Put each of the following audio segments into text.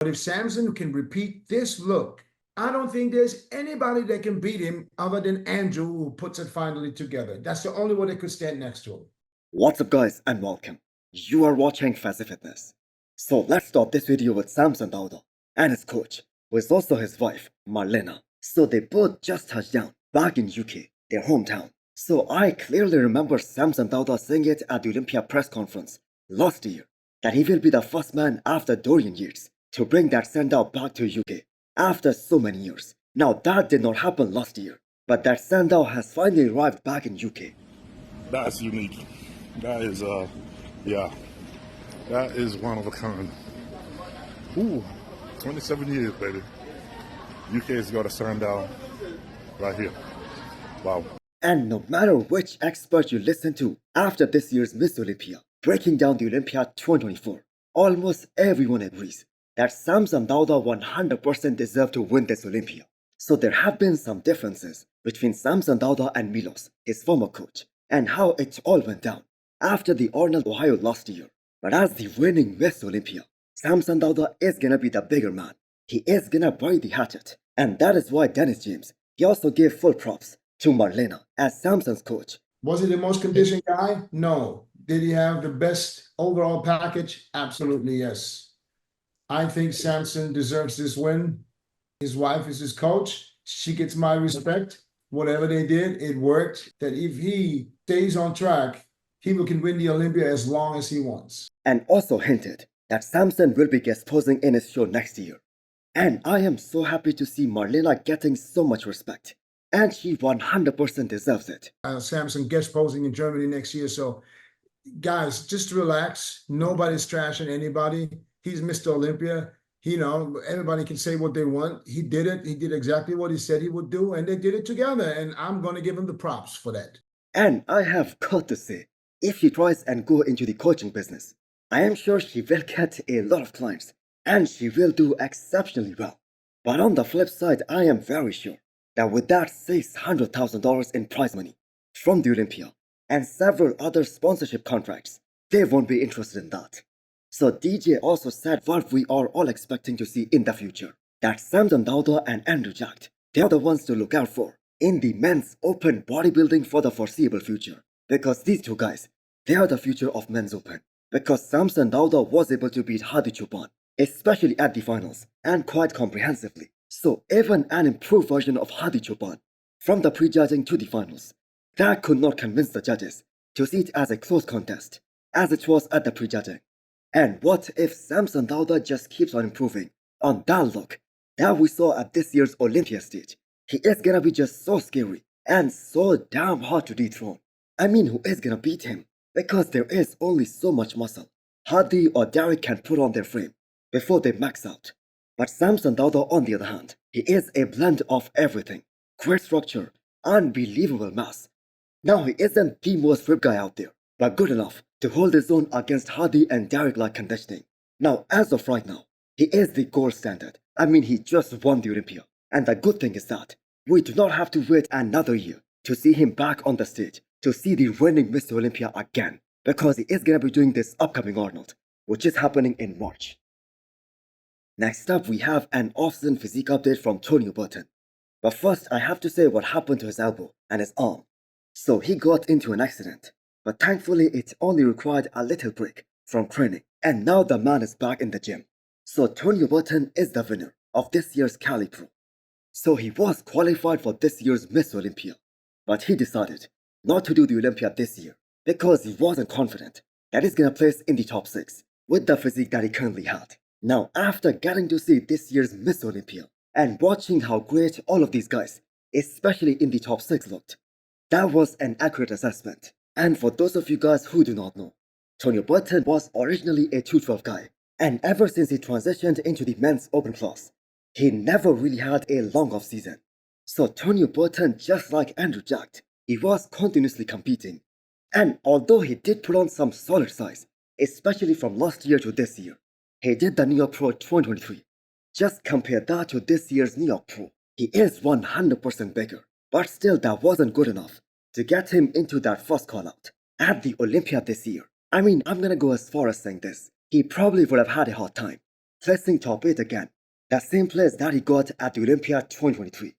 But if Samson can repeat this look, I don't think there's anybody that can beat him other than Andrew, who puts it finally together. That's the only one that could stand next to him. What's up guys and welcome. You are watching Fazi Fitness. So let's start this video with Samson Dauda and his coach, who is also his wife, Marlena. So they both just touched down back in UK, their hometown. So I clearly remember Samson Dauda saying it at the Olympia press conference last year, that he will be the first man after Dorian years to bring that Sandow back to UK after so many years. Now that did not happen last year, but that Sandow has finally arrived back in UK. That's unique. That is, yeah, that is one of a kind. Ooh, 27 years, baby. UK's got a Sandow right here. Wow. And no matter which expert you listen to after this year's Miss Olympia, breaking down the Olympia 2024, almost everyone agrees that Samson Dauda 100% deserved to win this Olympia. So there have been some differences between Samson Dauda and Milos, his former coach, and how it all went down after the Arnold, Ohio last year. But as the winning Miss Olympia, Samson Dauda is gonna be the bigger man. He is gonna bury the hatchet. And that is why Dennis James, he also gave full props to Marlena as Samson's coach. Was he the most conditioned guy? No. Did he have the best overall package? Absolutely, yes. I think Samson deserves this win. His wife is his coach. She gets my respect. Whatever they did, it worked. That if he stays on track, he can win the Olympia as long as he wants. And also hinted that Samson will be guest posing in his show next year. And I am so happy to see Marlena getting so much respect. And she 100% deserves it. Samson guest posing in Germany next year. So, guys, just relax. Nobody's trashing anybody. He's Mr. Olympia. You know, everybody can say what they want. He did it. He did exactly what he said he would do, and they did it together. And I'm going to give him the props for that. And I have got to say, if she tries and go into the coaching business, I am sure she will get a lot of clients, and she will do exceptionally well. But on the flip side, I am very sure that with that $600,000 in prize money from the Olympia and several other sponsorship contracts, they won't be interested in that. So DJ also said what we are all expecting to see in the future, that Samson Dauda and Andrew Jack, they are the ones to look out for in the men's open bodybuilding for the foreseeable future. Because these two guys, they are the future of men's open. Because Samson Dauda was able to beat Tonio Bton, especially at the finals, and quite comprehensively. So even an improved version of Tonio Bton, from the prejudging to the finals, that could not convince the judges to see it as a close contest, as it was at the prejudging. And what if Samson Dauda just keeps on improving on that look that we saw at this year's Olympia stage? He is gonna be just so scary and so damn hard to dethrone. I mean, who is gonna beat him? Because there is only so much muscle Hadi or Derek can put on their frame before they max out. But Samson Dauda, on the other hand, he is a blend of everything. Great structure, unbelievable mass. Now he isn't the most ripped guy out there, but good enough to hold his own against Hadi and Derek-like conditioning. Now, as of right now, he is the gold standard. I mean, he just won the Olympia. And the good thing is that we do not have to wait another year to see him back on the stage, to see the reigning Mr. Olympia again, because he is gonna be doing this upcoming Arnold, which is happening in March. Next up, we have an off-season physique update from Tonio Bton. But first, I have to say what happened to his elbow and his arm. So he got into an accident, but thankfully it only required a little break from training, and now the man is back in the gym. So Tonio Bton is the winner of this year's Cali Pro. So he was qualified for this year's Miss Olympia, but he decided not to do the Olympia this year because he wasn't confident that he's gonna place in the top 6 with the physique that he currently had. Now, after getting to see this year's Miss Olympia and watching how great all of these guys, especially in the top 6, looked, that was an accurate assessment. And for those of you guys who do not know, Tonio Bton was originally a 212 guy, and ever since he transitioned into the men's open class, he never really had a long off season. So Tonio Bton, just like Andrew Jack, he was continuously competing. And although he did put on some solid size, especially from last year to this year, he did the New York Pro 2023. Just compare that to this year's New York Pro. He is 100% bigger, but still that wasn't good enough to get him into that first call out at the Olympia this year. I mean, I'm gonna go as far as saying this. He probably would have had a hard time placing top 8 again, that same place that he got at the Olympia 2023.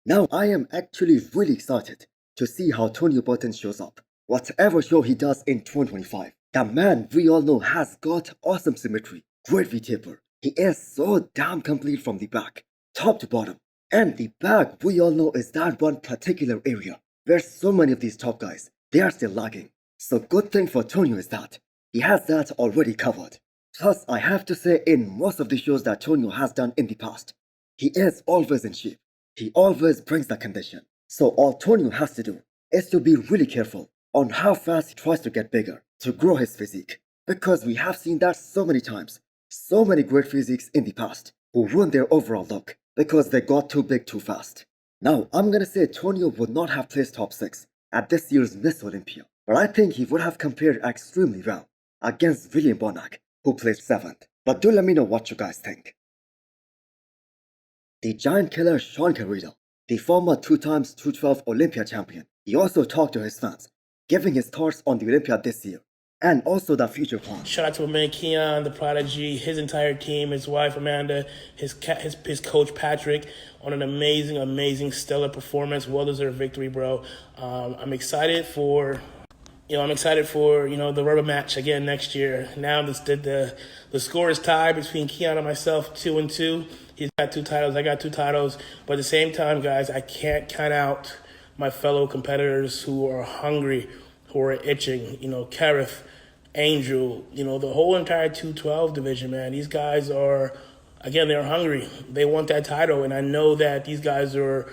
Now I am actually really excited to see how Tonio Bton shows up. Whatever show he does in 2025, the man we all know has got awesome symmetry, great V-taper. He is so damn complete from the back, top to bottom. And the back we all know is that one particular area where so many of these top guys, they are still lagging. So good thing for Tonio is that he has that already covered. Plus I have to say in most of the shows that Tonio has done in the past, he is always in shape. He always brings the condition. So all Tonio has to do is to be really careful on how fast he tries to get bigger to grow his physique. Because we have seen that so many times. So many great physiques in the past who ruined their overall look because they got too big too fast. Now I'm gonna say Tonio would not have placed top 6 at this year's Miss Olympia, but I think he would have compared extremely well against William Bonac, who placed 7th. But do let me know what you guys think. The giant killer Shaun, the former 2x 212 Olympia champion, he also talked to his fans, giving his thoughts on the Olympia this year, and also the future plans. Shout out to my man Keone, the prodigy, his entire team, his wife Amanda, his coach Patrick, on an amazing, stellar performance, well-deserved victory, bro. I'm excited for the rubber match again next year. Now the score is tied between Keone and myself, 2-2. He's got 2 titles, I got 2 titles. But at the same time, guys, I can't count out my fellow competitors who are hungry, who are itching. Kareth, Angel, the whole entire 212 division, man. These guys are, again, they're hungry. They want that title, and I know that these guys are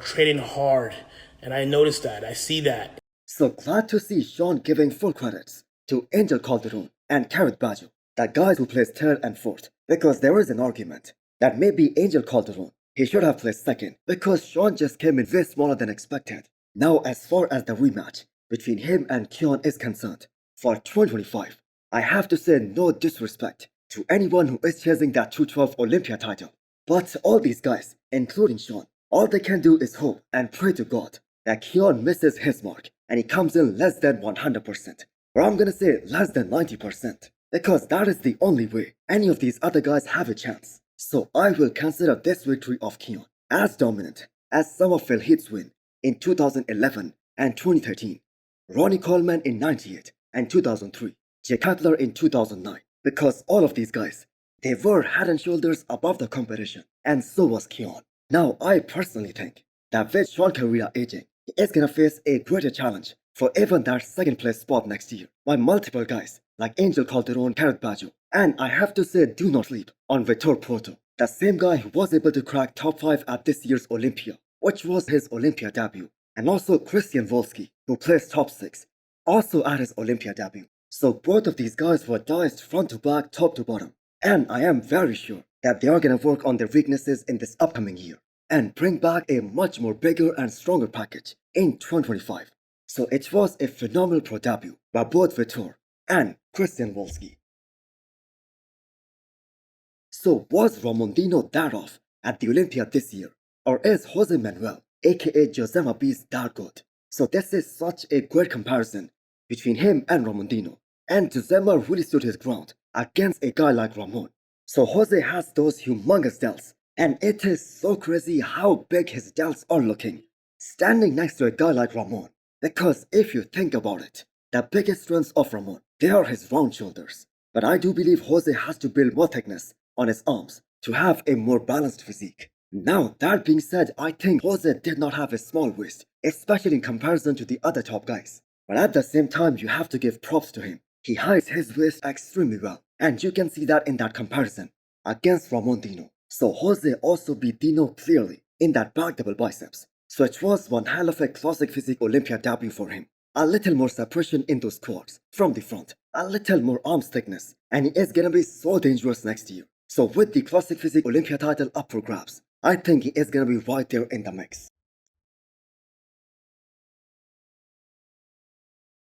training hard. And I noticed that. I see that. So glad to see Shaun giving full credits to Angel Calderon and Kareth Baggio, the guys who placed 3rd and 4th, because there is an argument that maybe Angel Calderon, he should have placed 2nd because Shaun just came in way smaller than expected. Now as far as the rematch between him and Keone is concerned, for 2025, I have to say no disrespect to anyone who is chasing that 212 Olympia title. But all these guys, including Shaun, all they can do is hope and pray to God that Keone misses his mark and he comes in less than 100%. Or I'm gonna say less than 90%. Because that is the only way any of these other guys have a chance. So I will consider this victory of Keone as dominant as some of Phil Heath's win in 2011 and 2013, Ronnie Coleman in 98 and 2003, Jay Cutler in 2009. Because all of these guys, they were head and shoulders above the competition, and so was Keone. Now I personally think that with Shaun aging, he is gonna face a greater challenge for even that 2nd place spot next year by multiple guys like Angel Calderon, Kareth Baggio, and I have to say do not sleep on Vitor Porto, the same guy who was able to crack top 5 at this year's Olympia, which was his Olympia debut, and also Christian Wolski, who placed top 6, also at his Olympia debut. So both of these guys were diced front to back, top to bottom, and I am very sure that they are gonna work on their weaknesses in this upcoming year and bring back a much more bigger and stronger package in 2025. So it was a phenomenal pro debut by both Vitor and Christian Wolski. So was Ramon that off at the Olympia this year? Or is Jose Manuel, aka Josema Beast, that good? So this is such a great comparison between him and Ramon, and Josema really stood his ground against a guy like Ramon. So Jose has those humongous delts, and it is so crazy how big his delts are looking, standing next to a guy like Ramon. Because if you think about it, the biggest strengths of Ramon, they are his round shoulders. But I do believe Jose has to build more thickness on his arms to have a more balanced physique. Now that being said, I think Jose did not have a small waist, especially in comparison to the other top guys. But at the same time, you have to give props to him. He hides his waist extremely well, and you can see that in that comparison against Ramon Dino. So Jose also beat Dino clearly in that back double biceps. So it was one hell of a classic physique Olympia debut for him. A little more separation in those quads from the front, a little more arms thickness, and he is gonna be so dangerous next year. So with the classic physique Olympia title up for grabs, I think he is gonna be right there in the mix.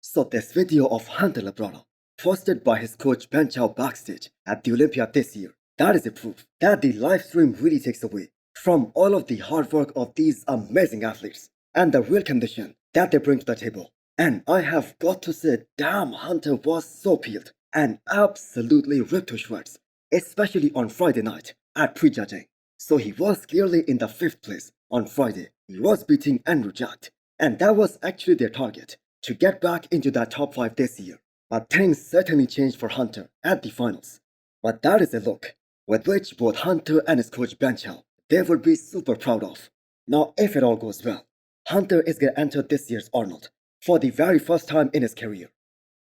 So this video of Hunter Labrada, posted by his coach Ben Chow backstage at the Olympia this year, that is a proof that the live stream really takes away from all of the hard work of these amazing athletes and the real condition that they bring to the table. And I have got to say, damn, Hunter was so peeled and absolutely ripped to shreds especially on Friday night at prejudging. So he was clearly in the 5th place on Friday. He was beating Andrew Jack, and that was actually their target, to get back into that top 5 this year. But things certainly changed for Hunter at the finals. But that is a look with which both Hunter and his coach Benchel, they would be super proud of. Now, if it all goes well, Hunter is going to enter this year's Arnold for the very first time in his career.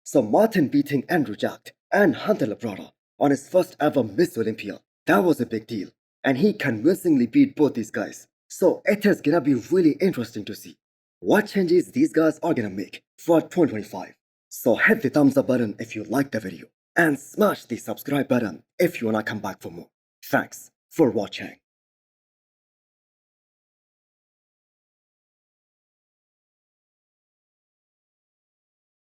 So Martin beating Andrew Jack and Hunter Labrada on his first ever Miss Olympia, that was a big deal. And he convincingly beat both these guys. So it is gonna be really interesting to see what changes these guys are gonna make for 2025. So hit the thumbs up button if you liked the video and smash the subscribe button if you wanna come back for more. Thanks for watching.